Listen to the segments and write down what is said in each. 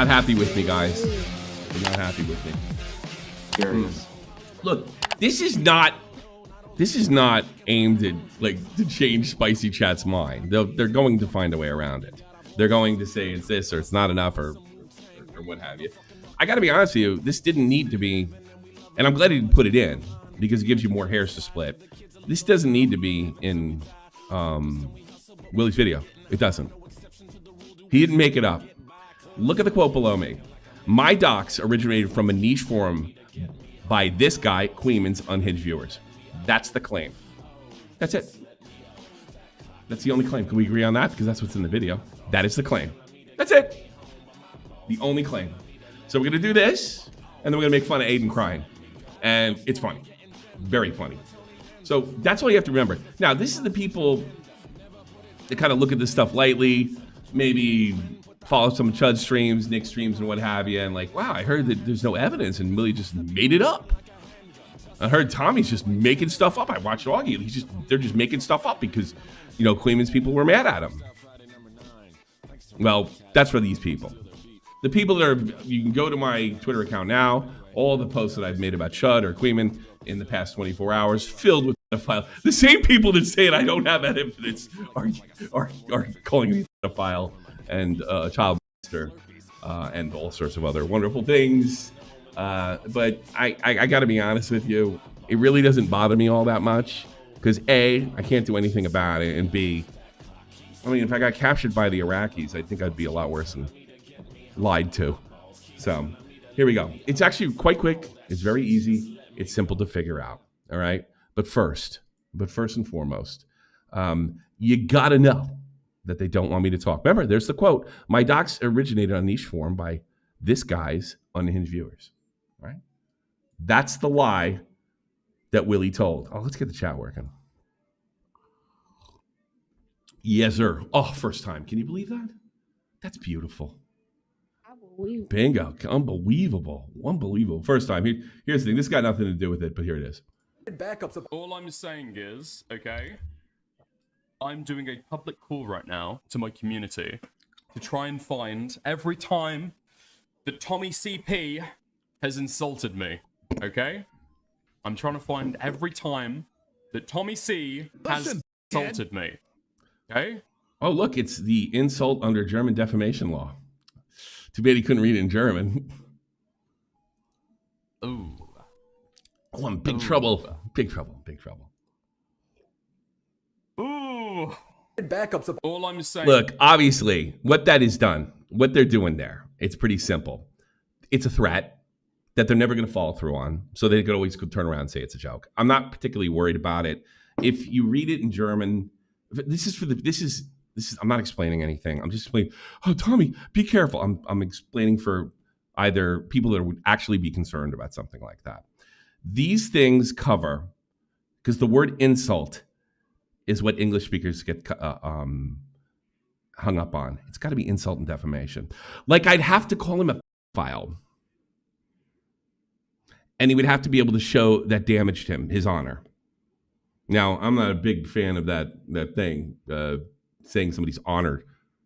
not happy with me, guys. You're not happy with me. Curious. Look, this is not aimed at to change Spicy Chat's mind. They're going to find a way around it. They're going to say it's this or it's not enough or what have you. I got to be honest with you. This didn't need to be, and I'm glad he didn't put it in because it gives you more hairs to split. This doesn't need to be in Willie's video. It doesn't. He didn't make it up. Look at the quote below me. My docs originated from a niche forum by this guy, KUIHMAN's unhinged viewers. That's the claim. That's it. That's the only claim. Can we agree on that? Because that's what's in the video. That is the claim. That's it. The only claim. So we're going to do this, and then we're going to make fun of Aiden crying. And it's funny. Very funny. So that's all you have to remember. Now, this is the people that kind of look at this stuff lightly, maybe follow some of Chud's streams, Nick's streams, and what have you, and wow, I heard that there's no evidence, and Willie just made it up. I heard Tommy's just making stuff up. I watched Auggie. They're just making stuff up because, KUIHMAN's people were mad at him. Well, that's for these people. The people that you can go to my Twitter account now. All the posts that I've made about Chud or KUIHMAN in the past 24 hours filled with pedophile. The same people that say I don't have evidence are calling me a pedophile and a child molester and all sorts of other wonderful things. But I got to be honest with you, it really doesn't bother me all that much because A, I can't do anything about it, and B, I mean, if I got captured by the Iraqis, I think I'd be a lot worse than lied to. So here we go. It's actually quite quick. It's very easy. It's simple to figure out. All right. But first and foremost, you got to know that they don't want me to talk. Remember, there's the quote. My docs originated on niche forum by this guy's unhinged viewers. Right? That's the lie that Willie told. Oh, let's get the chat working. Yes, sir. Oh, first time. Can you believe that? That's beautiful. Bingo. Unbelievable. Unbelievable. First time. Here's the thing. This got nothing to do with it, but here it is. All I'm saying is, okay, I'm doing a public call right now to my community to try and find every time that Tommy CP has insulted me, okay? I'm trying to find every time that Tommy C has insulted me, okay? Oh, look, it's the insult under German defamation law. Too bad he couldn't read it in German. Ooh. Oh, I'm in big trouble. Big trouble. Big trouble. Ooh. Backups. All I'm saying. Look, obviously, what that is done, what they're doing there, it's pretty simple. It's a threat that they're never going to follow through on. So they could always turn around and say it's a joke. I'm not particularly worried about it. If you read it in German, I'm not explaining anything. I'm just explaining, oh, Tommy, be careful. I'm explaining for either people that would actually be concerned about something like that. These things cover, because the word insult is what English speakers get hung up on. It's got to be insult and defamation. Like I'd have to call him a pedophile. And he would have to be able to show that damaged him, his honor. Now, I'm not a big fan of that thing, saying somebody's honored,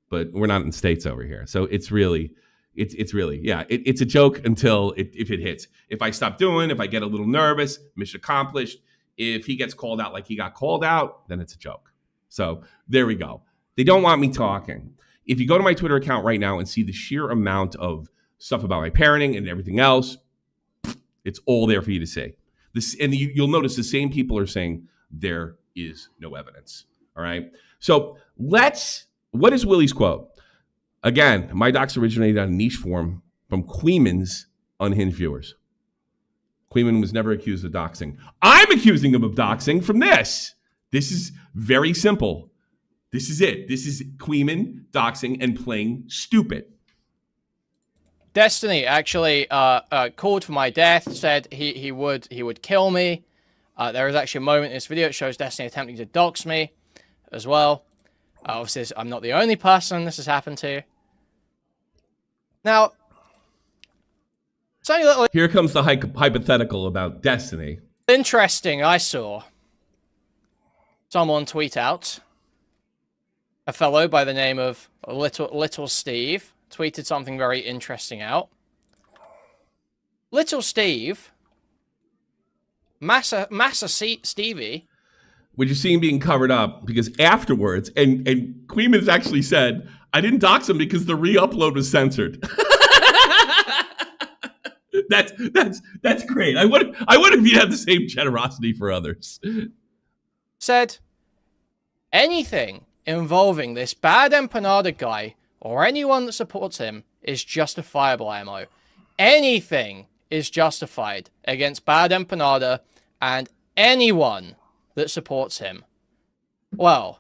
but we're not in the States over here. So it's really, it's a joke until if it hits. If I stop doing, if I get a little nervous, mission accomplished. If he gets called out like he got called out, then it's a joke. So there we go. They don't want me talking. If you go to my Twitter account right now and see the sheer amount of stuff about my parenting and everything else, it's all there for you to see. You'll notice the same people are saying there is no evidence. All right. So what is Willie's quote? Again, my docs originated on a niche forum from KUIHMAN's unhinged viewers. KUIHMAN was never accused of doxing. I'm accusing him of doxing from this. This is very simple. This is it. This is KUIHMAN doxing and playing stupid. Destiny actually called for my death, said he would kill me. There is actually a moment in this video that shows Destiny attempting to dox me as well. Obviously, I'm not the only person this has happened to. Now, something little here comes the hypothetical about Destiny. Interesting, I saw someone tweet out, a fellow by the name of Little Steve tweeted something very interesting out. Little Steve, Massa Stevie. Which you see him being covered up because afterwards, and KUIHMAN has actually said, I didn't dox him because the re-upload was censored. That's great. I would if you had the same generosity for others. Said anything involving this bad empanada guy or anyone that supports him is justifiable, ammo. Anything is justified against bad empanada and anyone that supports him. Well,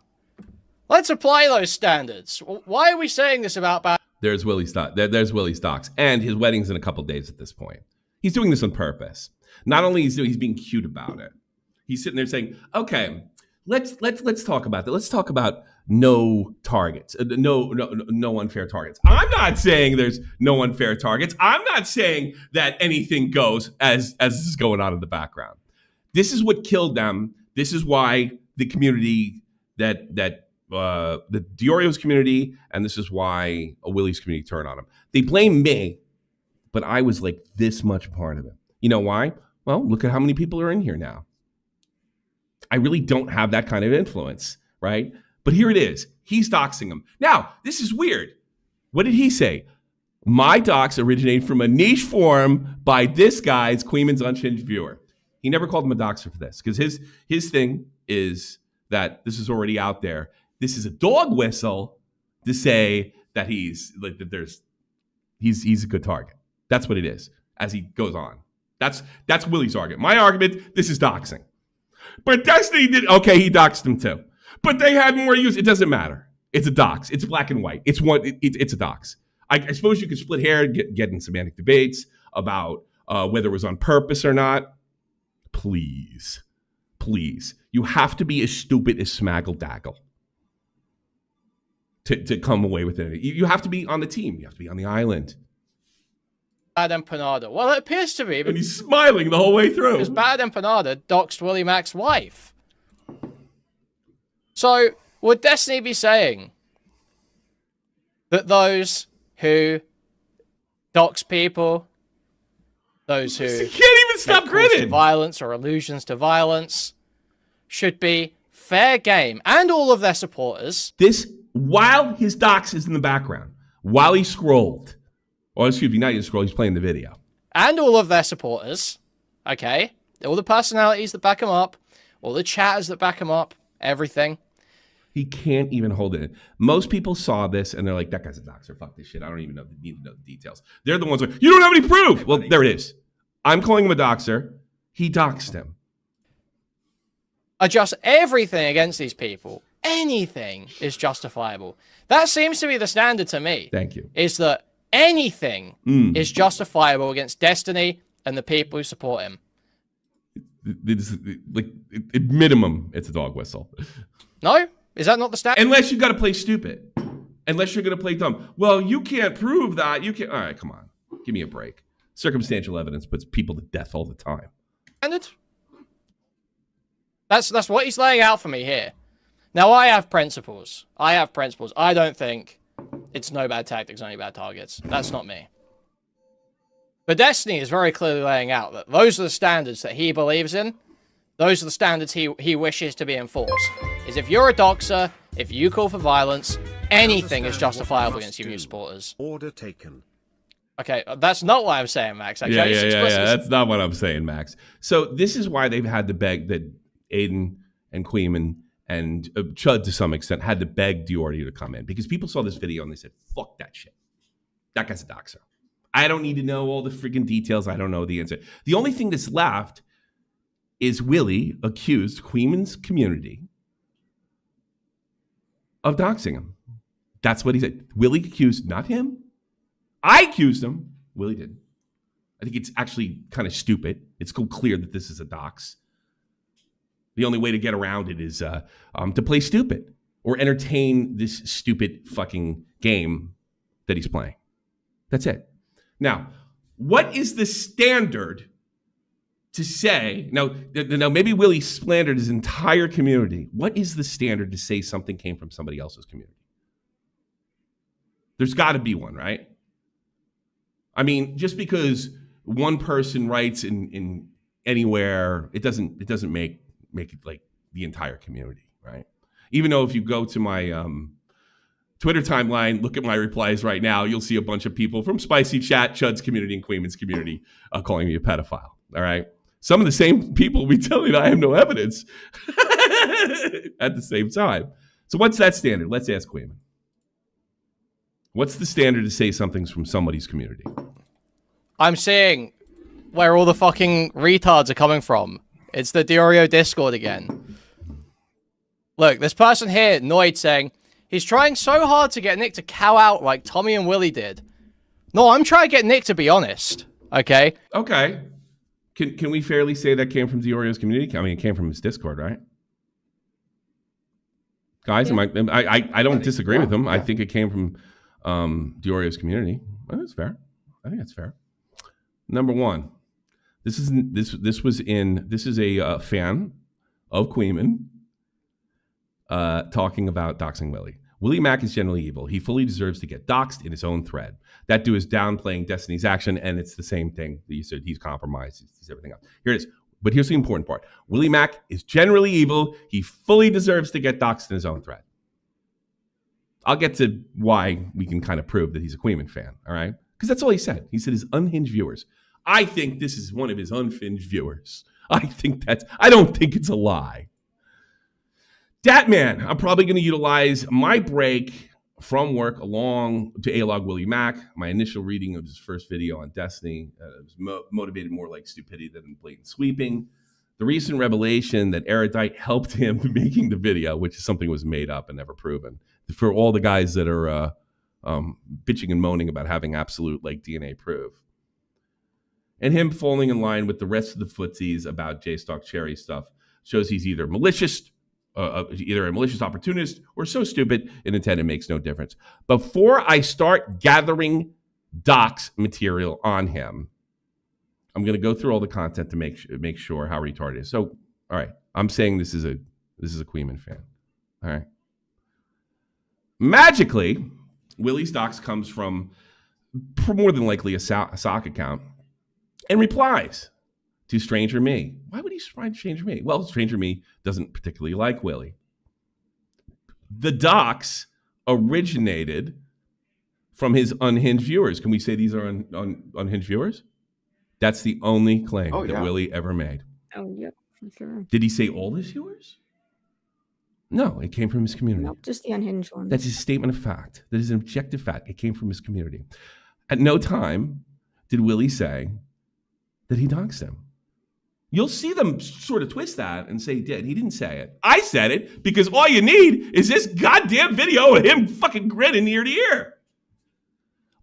let's apply those standards. Why are we saying this about bad? There's Willie's docs, and his wedding's in a couple days at this point. He's doing this on purpose. Not only he's being cute about it. He's sitting there saying, "Okay, let's talk about that. Let's talk about no targets, no unfair targets." I'm not saying there's no unfair targets. I'm not saying that anything goes as this is going on in the background. This is what killed them. This is why the community that the DORIO's community, and this is why a Willie's community turned on him. They blame me, but I was like this much part of it. You know why? Well, look at how many people are in here now. I really don't have that kind of influence, right? But here it is. He's doxing him. Now, this is weird. What did he say? My docs originate from a niche forum by this guy's KUIHMAN's Unhinged viewer. He never called him a doxer for this because his thing is that this is already out there. This is a dog whistle to say that he's a good target. That's what it is as he goes on. That's Willie's argument. My argument, this is doxing. But Destiny did, okay, he doxed him too. But they had more use. It doesn't matter. It's a dox. It's black and white. It's a dox. I suppose you could split hair, get in semantic debates about whether it was on purpose or not. Please. You have to be as stupid as Smaggle Daggle to come away with it. You have to be on the team. You have to be on the island. Bad empanada. Well, it appears to be. And he's smiling the whole way through. Because bad empanada doxed Willie Mac's wife. So, would Destiny be saying that those who dox people, those who you can't even stop grinning, violence or allusions to violence, should be fair game, and all of their supporters? This, while his dox is in the background, while he scrolled, or excuse me, not even scroll, he's playing the video. And all of their supporters, okay? All the personalities that back him up, all the chatters that back him up, everything. He can't even hold it in. Most people saw this and they're like, that guy's a doxer. Fuck this shit. I don't even need to know the details. They're the ones like, you don't have any proof. Well, there it is. I'm calling him a doxer. He doxed him. Adjust everything against these people. Anything is justifiable. That seems to be the standard to me. Thank you. Is that anything is justifiable against Destiny and the people who support him. At minimum, it's a dog whistle. No? Is that not the standard? Unless you've got to play stupid. Unless you're going to play dumb. Well, you can't prove that. You can't. All right, come on. Give me a break. Circumstantial evidence puts people to death all the time. Standard? That's what he's laying out for me here. Now, I have principles. I don't think it's no bad tactics, only bad targets. That's not me. But Destiny is very clearly laying out that those are the standards that he believes in. Those are the standards he wishes to be enforced. Is if you're a doxer, if you call for violence, anything is justifiable against your supporters. Order taken. Okay, that's not what I'm saying, Max. Yeah. That's not what I'm saying, Max. So this is why they've had to beg that Aiden and KUIHMAN and Chud to some extent had to beg DORIO to come in because people saw this video and they said, fuck that shit. That guy's a doxer. I don't need to know all the freaking details. I don't know the answer. The only thing that's left is Willie accused KUIHMAN's community of doxing him. That's what he said. Willie accused, not him. I accused him. Willie didn't. I think it's actually kind of stupid. It's clear that this is a dox. The only way to get around it is to play stupid or entertain this stupid fucking game that he's playing. That's it. Now, what is the standard to say, now maybe Willie slandered his entire community. What is the standard to say something came from somebody else's community? There's got to be one, right? I mean, just because one person writes in anywhere, it doesn't make it like the entire community, right? Even though if you go to my Twitter timeline, look at my replies right now, you'll see a bunch of people from Spicy Chat, Chud's community, and Queenman's community calling me a pedophile. All right. Some of the same people will be telling me I have no evidence at the same time. So what's that standard? Let's ask Queenman. What's the standard to say something's from somebody's community? I'm saying where all the fucking retards are coming from. It's the DORIO Discord again. Look, this person here, Noid, saying, he's trying so hard to get Nick to cow out like Tommy and Willie did. No, I'm trying to get Nick to be honest. Okay? Okay. Can we fairly say that came from DORIO's community? I mean, it came from his Discord, right? Guys, yeah. I don't disagree with him. Yeah. I think it came from DORIO's community. Well, that's fair. I think that's fair. Number one, this is a fan of Queenman talking about doxing Willie. Willie Mack is generally evil. He fully deserves to get doxed in his own thread. That dude is downplaying Destiny's action, and it's the same thing that you said. He's compromised. He's everything else. Here it is. But here's the important part. Willie Mack is generally evil. He fully deserves to get doxed in his own thread. I'll get to why we can kind of prove that he's a Queenman fan, all right? Because that's all he said. He said his unhinged viewers. I think this is one of his unhinged viewers. I don't think it's a lie. Datman, I'm probably going to utilize my break from work along to A-Log Willie Mack. My initial reading of his first video on Destiny was motivated more like stupidity than blatant sweeping. The recent revelation that Erudite helped him making the video, which is something that was made up and never proven. For all the guys that are bitching and moaning about having absolute like DNA proof. And him falling in line with the rest of the footsies about J-Stock Cherry stuff shows he's either malicious, either a malicious opportunist or so stupid in intent it makes no difference. Before I start gathering dox material on him, I'm going to go through all the content to make sure how retarded it is. So, all right, I'm saying this is a Queenman fan. All right. Magically, Willie's dox comes from more than likely a sock account and replies to Stranger Me. Why would he find Stranger Me? Well, Stranger Me doesn't particularly like Willie. The dox originated from his unhinged viewers. Can we say these are unhinged viewers? That's the only claim that Willie ever made. Oh, yeah, for sure. Did he say all his viewers? No, it came from his community. Nope, just the unhinged one. That's his statement of fact. That is an objective fact. It came from his community. At no time did Willie say that he doxed him. You'll see them sort of twist that and say he did. He didn't say it. I said it because all you need is this goddamn video of him fucking grinning ear to ear.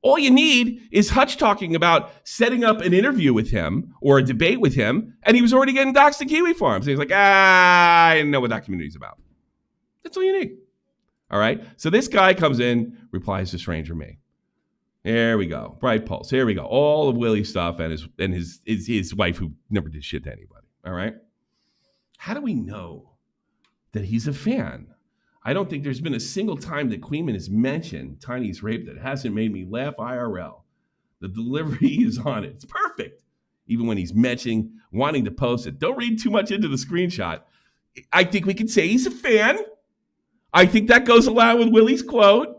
All you need is Hutch talking about setting up an interview with him or a debate with him, and he was already getting doxed at Kiwi Farms. So he's like, I know what that community's about. That's all you need. All right? So this guy comes in, replies to Stranger Me. There we go. Bright Pulse. Here we go. All of Willie's stuff and his wife who never did shit to anybody. All right? How do we know that he's a fan? I don't think there's been a single time that Queenman has mentioned Tiny's rape that hasn't made me laugh IRL. The delivery is on it. It's perfect. Even when he's mentioning, wanting to post it. Don't read too much into the screenshot. I think we can say he's a fan. I think that goes along with Willie's quote.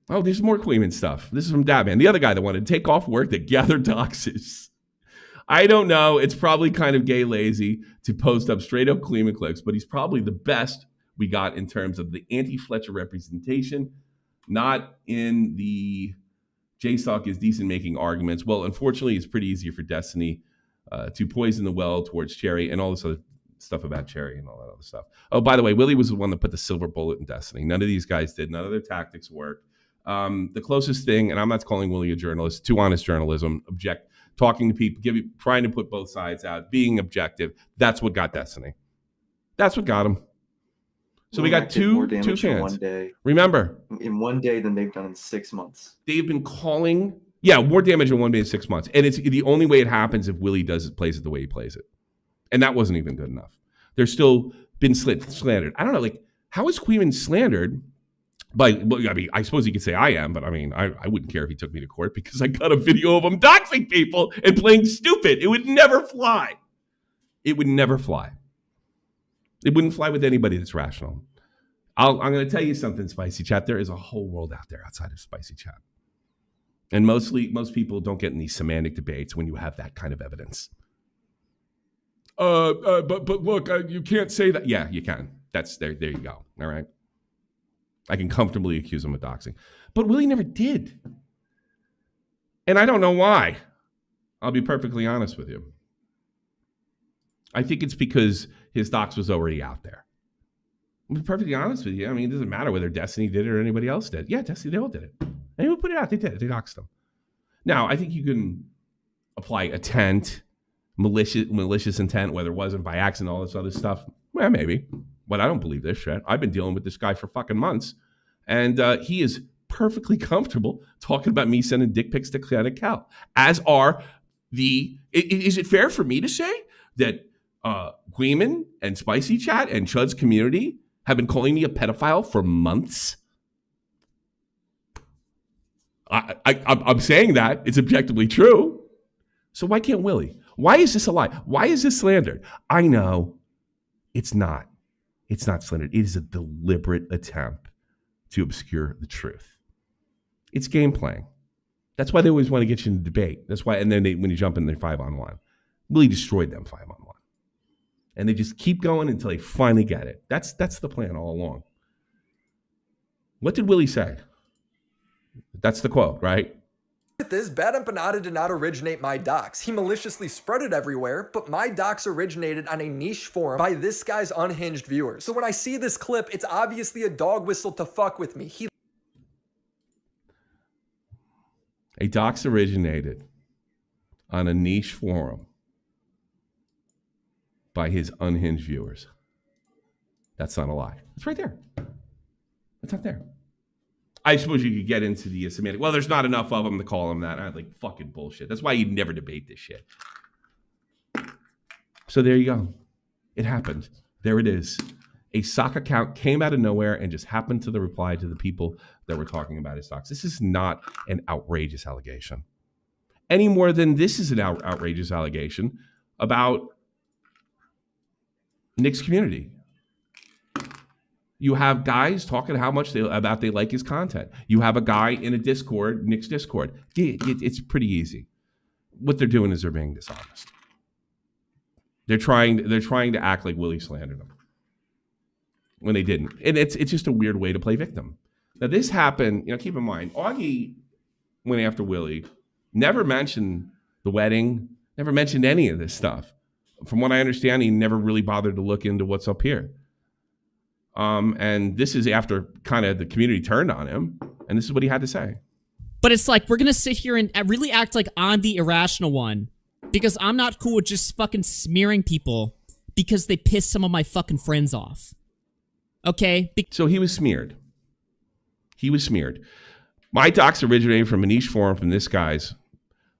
Oh, there's more Queenman stuff. This is from Dabman, the other guy that wanted to take off work that gathered doxes. I don't know. It's probably kind of gay lazy to post up straight up Queenman clips, but he's probably the best we got in terms of the anti-Fletcher representation, not in the J-Stock is decent making arguments. Well, unfortunately, it's pretty easy for Destiny to poison the well towards Cherry and all this other stuff about Cherry and all that other stuff. Oh, by the way, Willie was the one that put the silver bullet in Destiny. None of these guys did. None of their tactics worked. The closest thing, and I'm not calling Willie a journalist, too honest journalism, talking to people, trying to put both sides out, being objective. That's what got Destiny. That's what got him. So we got two fans. In one day. Remember, in one day than they've done in 6 months. They've been calling, more damage in 1 day in 6 months, and it's the only way it happens if Willie plays it the way he plays it, and that wasn't even good enough. There's still been slandered. I don't know, like how is Queenman slandered But I mean, I suppose you could say I am, but I mean, I wouldn't care if he took me to court because I got a video of him doxing people and playing stupid. It would never fly. It would never fly. It wouldn't fly with anybody that's rational. I'm going to tell you something, Spicy Chat. There is a whole world out there outside of Spicy Chat. And most people don't get in these semantic debates when you have that kind of evidence. But look, you can't say that. Yeah, you can. That's there you go. All right. I can comfortably accuse him of doxing. But Willie never did. And I don't know why. I'll be perfectly honest with you. I think it's because his dox was already out there. I'll be perfectly honest with you. I mean, it doesn't matter whether Destiny did it or anybody else did. Yeah, Destiny, they all did it. Anyone put it out, they did it. They doxed them. Now, I think you can apply intent, malicious intent, whether it wasn't by accident, all this other stuff. Well, maybe. But I don't believe this shit. I've been dealing with this guy for fucking months. And he is perfectly comfortable talking about me sending dick pics to Clinic Cal. As are the... Is it fair for me to say that KUIHMAN and Spicy Chat and Chud's community have been calling me a pedophile for months? I'm saying that. It's objectively true. So why can't Willie? Why is this a lie? Why is this slandered? I know it's not. It's not slander. It is a deliberate attempt to obscure the truth. It's game playing. That's why they always want to get you in debate. That's why, and then when you jump in, they're 5-on-1. Willie destroyed them 5-on-1. And they just keep going until they finally get it. That's the plan all along. What did Willie say? That's the quote, right? This bad empanada did not originate my docs. He maliciously spread it everywhere, but my docs originated on a niche forum by this guy's unhinged viewers. So when I see this clip, it's obviously a dog whistle to fuck with me. A dox originated on a niche forum by his unhinged viewers. That's not a lie. It's right there. It's not there. I suppose you could get into the semantic. Well, there's not enough of them to call him that. I like fucking bullshit. That's why you never debate this shit. So there you go. It happened. There it is. A sock account came out of nowhere and just happened to the reply to the people that were talking about his stocks. This is not an outrageous allegation. Any more than this is an outrageous allegation about Nick's community. You have guys talking how much they like his content. You have a guy in a Discord, Nick's Discord. It's pretty easy. What they're doing is they're being dishonest. They're trying to act like Willie slandered them when they didn't. And it's just a weird way to play victim. Now this happened, keep in mind, Auggie went after Willie, never mentioned the wedding, never mentioned any of this stuff. From what I understand, he never really bothered to look into what's up here. And this is after kind of the community turned on him, and this is what he had to say. But it's like, we're gonna sit here and really act like I'm the irrational one, because I'm not cool with just fucking smearing people because they piss some of my fucking friends off. Okay? So he was smeared. He was smeared. My docs originated from a niche forum from this guy,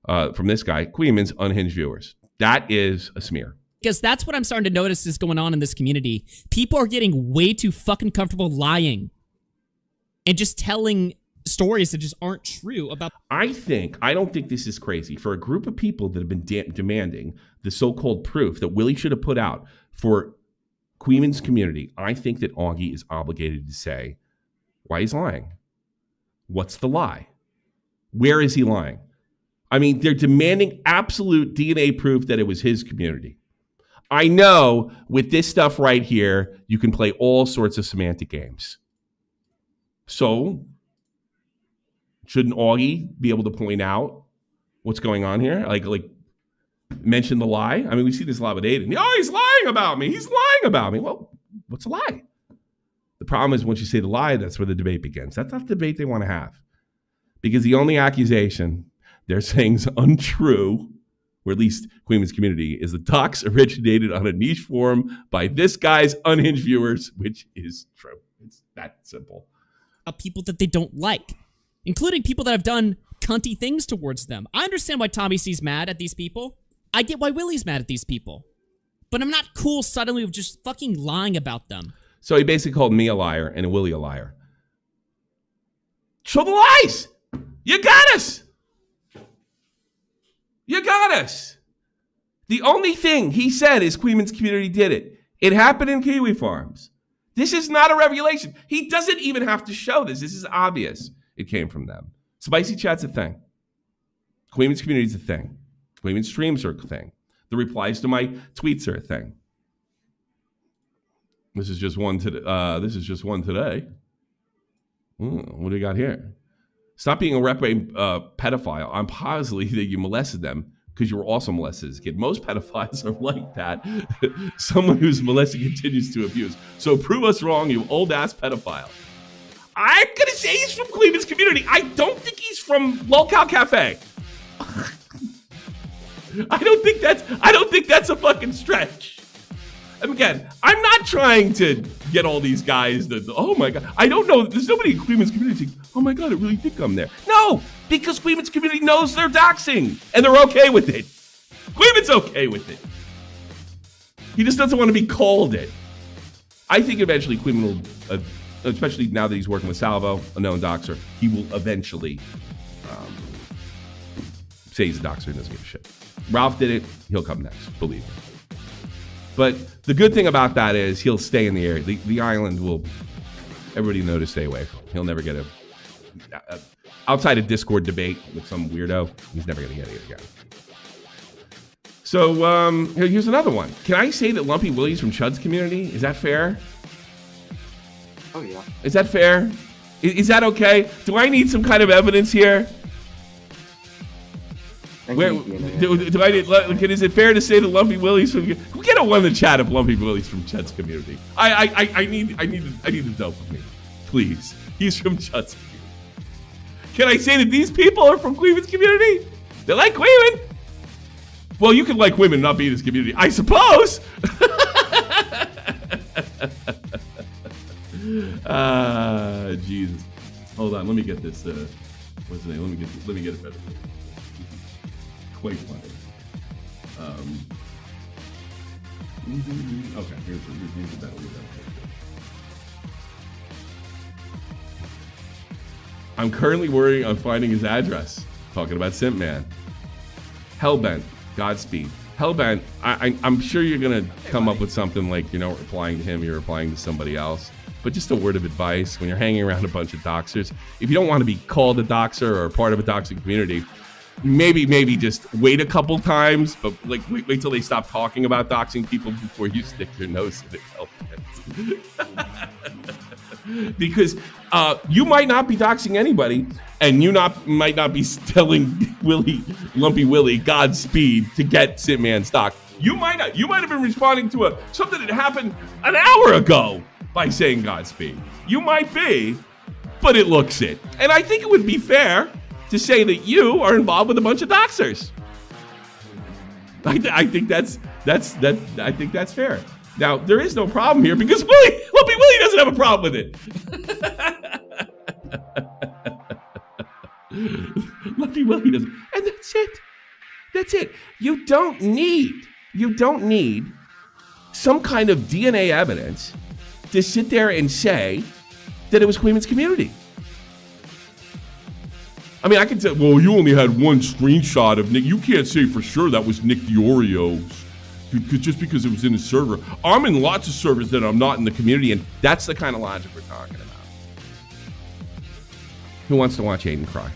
KUIHMAN's unhinged viewers. That is a smear. Because that's what I'm starting to notice is going on in this community. People are getting way too fucking comfortable lying and just telling stories that just aren't true about. I don't think this is crazy. For a group of people that have been demanding the so-called proof that Willie should have put out for KUIHMAN's community, I think that Auggie is obligated to say why he's lying. What's the lie? Where is he lying? I mean, they're demanding absolute DNA proof that it was his community. I know with this stuff right here, you can play all sorts of semantic games. So, shouldn't Auggie be able to point out what's going on here? Like mention the lie? I mean, we see this a lot with Aiden. Oh, he's lying about me. He's lying about me. Well, what's a lie? The problem is once you say the lie, that's where the debate begins. That's not the debate they want to have. Because the only accusation they're saying is untrue, or at least KUIHMAN's community, is the docs originated on a niche forum by this guy's unhinged viewers, which is true. It's that simple. People that they don't like, including people that have done cunty things towards them. I understand why Tommy C's mad at these people. I get why Willie's mad at these people. But I'm not cool suddenly with just fucking lying about them. So he basically called me a liar and Willie a liar. Show the lies. You got us. You got us. The only thing he said is KUIHMAN's community did it. It happened in Kiwi Farms. This is not a revelation. He doesn't even have to show this. This is obvious. It came from them. Spicy chat's a thing. KUIHMAN's community is a thing. KUIHMAN streams are a thing. The replies to my tweets are a thing. This is just one today. What do we got here? Stop being a reprobate pedophile. I'm positive that you molested them because you were also molested as a kid. Most pedophiles are like that. Someone who's molested continues to abuse. So prove us wrong, you old ass pedophile. I'm gonna say he's from KUIHMAN's community. I don't think he's from Lolcow Cafe. I don't think that's a fucking stretch. And again, I'm not trying to get all these guys to, oh my God, I don't know. There's nobody in KUIHMAN's community saying, oh my God, I really think I'm there. No, because KUIHMAN's community knows they're doxing and they're okay with it. KUIHMAN's okay with it. He just doesn't want to be called it. I think eventually KUIHMAN will, especially now that he's working with Salvo, a known doxer, he will eventually say he's a doxer and doesn't give a shit. Ralph did it, he'll come next, believe me. But the good thing about that is he'll stay in the area. The island will, everybody know to stay away from. He'll never get outside a Discord debate with some weirdo, he's never going to get it again. So here's another one. Can I say that Lumpy Willie's from Chud's community? Is that fair? Oh, yeah. Is that fair? Is that okay? Do I need some kind of evidence here? Is it fair to say that Lumpy Willie's from? Who get a one in the chat if Lumpy Willie's from Chud's community? I need the dope with me, please. He's from Chud's community. Can I say that these people are from KUIHMAN's community? They like KUIHMAN. Well, you can like women and not be in his community, I suppose. Jesus. Hold on, let me get this. What's the name? Let me get it better. Quite funny. Okay, here's the better one. I'm currently working on finding his address. Talking about Simp Man. Hellbent, Godspeed. Hellbent, I'm sure you're gonna come up with something like, replying to him, you're replying to somebody else. But just a word of advice, when you're hanging around a bunch of doxers, if you don't want to be called a doxer or part of a doxing community, maybe just wait a couple times, but like wait till they stop talking about doxing people before you stick your nose in it. Because you might not be doxing anybody, and you might not be telling Lumpy Willie Godspeed to get Simp stock. You might not. You might have been responding to something that happened an hour ago by saying Godspeed. You might be, but it looks it. And I think it would be fair to say that you are involved with a bunch of doxers. I think that's fair. Now there is no problem here because Lumpy Willie doesn't have a problem with it. Lumpy Willie doesn't, and that's it. That's it. You don't need some kind of DNA evidence to sit there and say that it was KUIHMAN's community. I mean, I can say, well, you only had one screenshot of Nick. You can't say for sure that was Nick DORIO's just because it was in the server. I'm in lots of servers that I'm not in the community, and that's the kind of logic we're talking about. Who wants to watch Aiden cry?